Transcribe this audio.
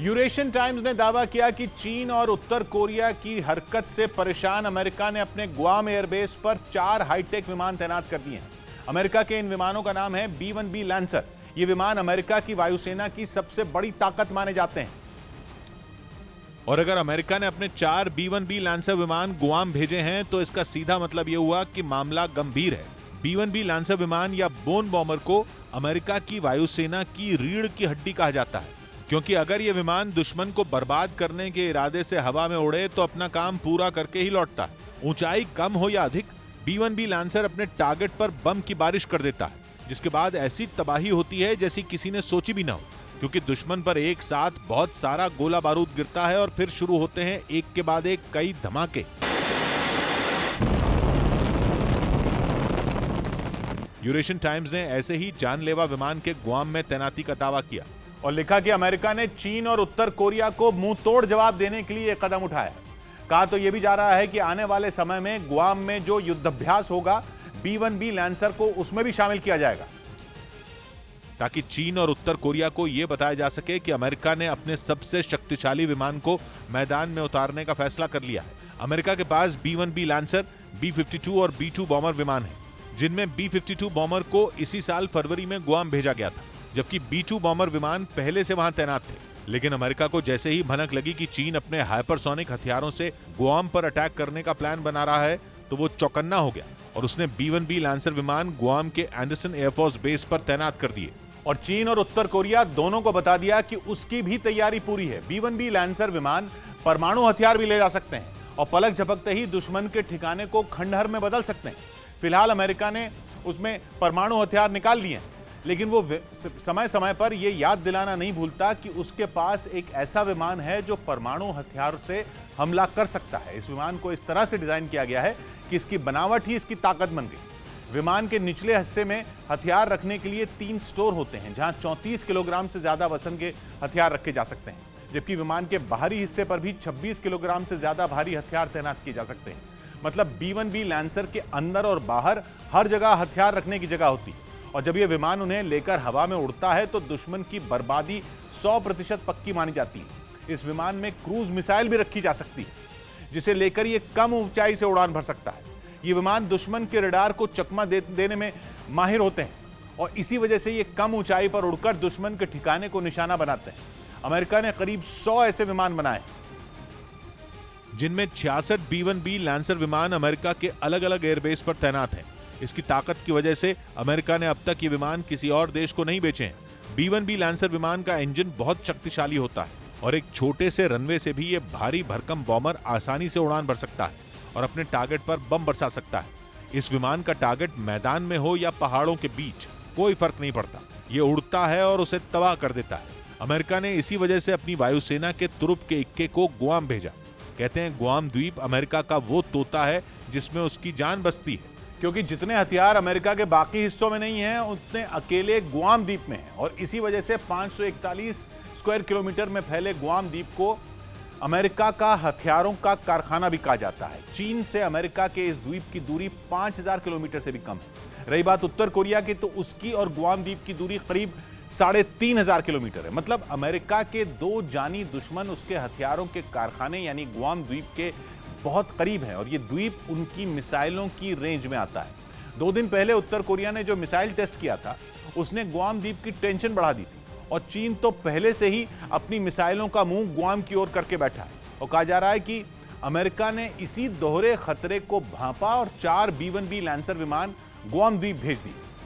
Eurasian times ने दावा किया कि चीन और उत्तर कोरिया की हरकत से परेशान अमेरिका ने अपने गुआम एयरबेस पर 4 हाईटेक विमान तैनात कर दिए हैं। अमेरिका के इन विमानों का नाम है B-1B लैंसर। ये विमान अमेरिका की वायुसेना की सबसे बड़ी ताकत माने जाते हैं। और अगर अमेरिका ने अपने 4 B-1B लैंसर विमान गुआम भेजे हैं तो इसका सीधा मतलब यह हुआ कि मामला गंभीर है। B-1B लैंसर विमान या बोन बॉम्बर को अमेरिका की वायुसेना की रीढ़ की हड्डी कहा जाता है, क्योंकि अगर ये विमान दुश्मन को बर्बाद करने के इरादे से हवा में उड़े तो अपना काम पूरा करके ही लौटता है। ऊंचाई कम हो या अधिक, B-1B लैंसर अपने टारगेट पर बम की बारिश कर देता है, जिसके बाद ऐसी तबाही होती है जैसी किसी ने सोची भी ना हो, क्योंकि दुश्मन पर एक साथ बहुत सारा गोला बारूद गिरता है और फिर शुरू होते हैं एक के बाद एक कई धमाके। यूरेशियन टाइम्स ने ऐसे ही जानलेवा विमान के गुआम में तैनाती का दावा किया और लिखा कि अमेरिका ने चीन और उत्तर कोरिया को मुंह तोड़ जवाब देने के लिए यह कदम उठाया है। कहा तो यह भी जा रहा है कि आने वाले समय में गुआम में जो युद्धाभ्यास होगा, B-1B लैंसर को उसमें भी शामिल किया जाएगा, ताकि चीन और उत्तर कोरिया को यह बताया जा सके कि अमेरिका ने अपने सबसे शक्तिशाली विमान को मैदान में उतारने का फैसला कर लिया है। अमेरिका के पास B-1B लैंसर, B-52 और B-2 बॉम्बर विमान है, जिनमें B-52 बॉम्बर को इसी साल फरवरी में गुआम भेजा गया था, जबकि B-2 बॉम्बर विमान पहले से वहां तैनात थे। लेकिन अमेरिका को जैसे ही भनक लगी कि चीन अपने हाइपरसोनिक हथियारों से गुआम पर अटैक करने का प्लान बना रहा है, तो वो चौकन्ना हो गया और उसने B-1B लैंसर विमान गुआम के एंडरसन एयरफोर्स बेस पर तैनात कर दिए और चीन और उत्तर कोरिया दोनों को बता दिया कि उसकी भी तैयारी पूरी है। B-1B लैंसर विमान परमाणु हथियार भी ले जा सकते हैं और पलक झपकते ही दुश्मन के ठिकाने को खंडहर में बदल सकते हैं। फिलहाल अमेरिका ने उसमें परमाणु हथियार निकाल लिए हैं, लेकिन वो समय समय पर यह याद दिलाना नहीं भूलता कि उसके पास एक ऐसा विमान है जो परमाणु हथियार से हमला कर सकता है। इस विमान को इस तरह से डिजाइन किया गया है कि इसकी बनावट ही इसकी ताकत बन गई। विमान के निचले हिस्से में हथियार रखने के लिए 3 स्टोर होते हैं, जहां 34 किलोग्राम से ज्यादा वजन के हथियार रखे जा सकते हैं, जबकि विमान के बाहरी हिस्से पर भी 26 किलोग्राम से ज्यादा भारी हथियार तैनात किए जा सकते हैं। मतलब B-1B लैंसर के अंदर और बाहर हर जगह हथियार रखने की जगह होती है और जब यह विमान उन्हें लेकर हवा में उड़ता है तो दुश्मन की बर्बादी 100% पक्की मानी जाती है। इस विमान में क्रूज मिसाइल भी रखी जा सकती है, जिसे लेकर यह कम ऊंचाई से उड़ान भर सकता है। ये विमान दुश्मन के रडार को चकमा देने में माहिर होते हैं और इसी वजह से ये कम ऊंचाई पर उड़कर दुश्मन के ठिकाने को निशाना बनाते हैं। अमेरिका ने करीब 100 ऐसे विमान बनाए, जिनमें 66 B-1B लैंसर विमान अमेरिका के अलग अलग एयरबेस पर तैनात हैं। इसकी ताकत की वजह से अमेरिका ने अब तक ये विमान किसी और देश को नहीं बेचे हैं। B-1B लैंसर विमान का इंजन बहुत शक्तिशाली होता है और एक छोटे से रनवे से भी ये भारी भरकम बॉम्बर आसानी से उड़ान भर सकता है और अपने टारगेट पर बम बरसा सकता है। इस विमान का टारगेट मैदान में हो या पहाड़ों के बीच कोई फर्क नहीं पड़ता, ये उड़ता है और उसे तबाह कर देता है। अमेरिका ने इसी वजह से अपनी वायुसेना के तुरुप के इक्के को गुआम भेजा। कहते हैं गुआम द्वीप अमेरिका का वो तोता है जिसमें उसकी जान बसती है, क्योंकि जितने हथियार अमेरिका के बाकी हिस्सों में नहीं हैं, उतने अकेले गुआम द्वीप में हैं और इसी वजह से 541 स्क्वायर किलोमीटर में फैले गुआम द्वीप को अमेरिका का हथियारों का कारखाना भी कहा जाता है। चीन से अमेरिका के इस द्वीप की दूरी 5000 किलोमीटर से भी कम है। रही बात उत्तर कोरिया की, तो उसकी और गुआम द्वीप की दूरी करीब 3500 किलोमीटर है। मतलब अमेरिका के 2 जानी दुश्मन उसके हथियारों के कारखाने यानी गुआम द्वीप के बहुत करीब है और ये द्वीप उनकी मिसाइलों की रेंज में आता है। 2 दिन पहले उत्तर कोरिया ने जो मिसाइल टेस्ट किया था, उसने गुआम द्वीप की टेंशन बढ़ा दी थी और चीन तो पहले से ही अपनी मिसाइलों का मुंह गुआम की ओर करके बैठा है और कहा जा रहा है कि अमेरिका ने इसी दोहरे खतरे को भांपा और 4 B-1B लैंसर विमान गुआम द्वीप भेज दी।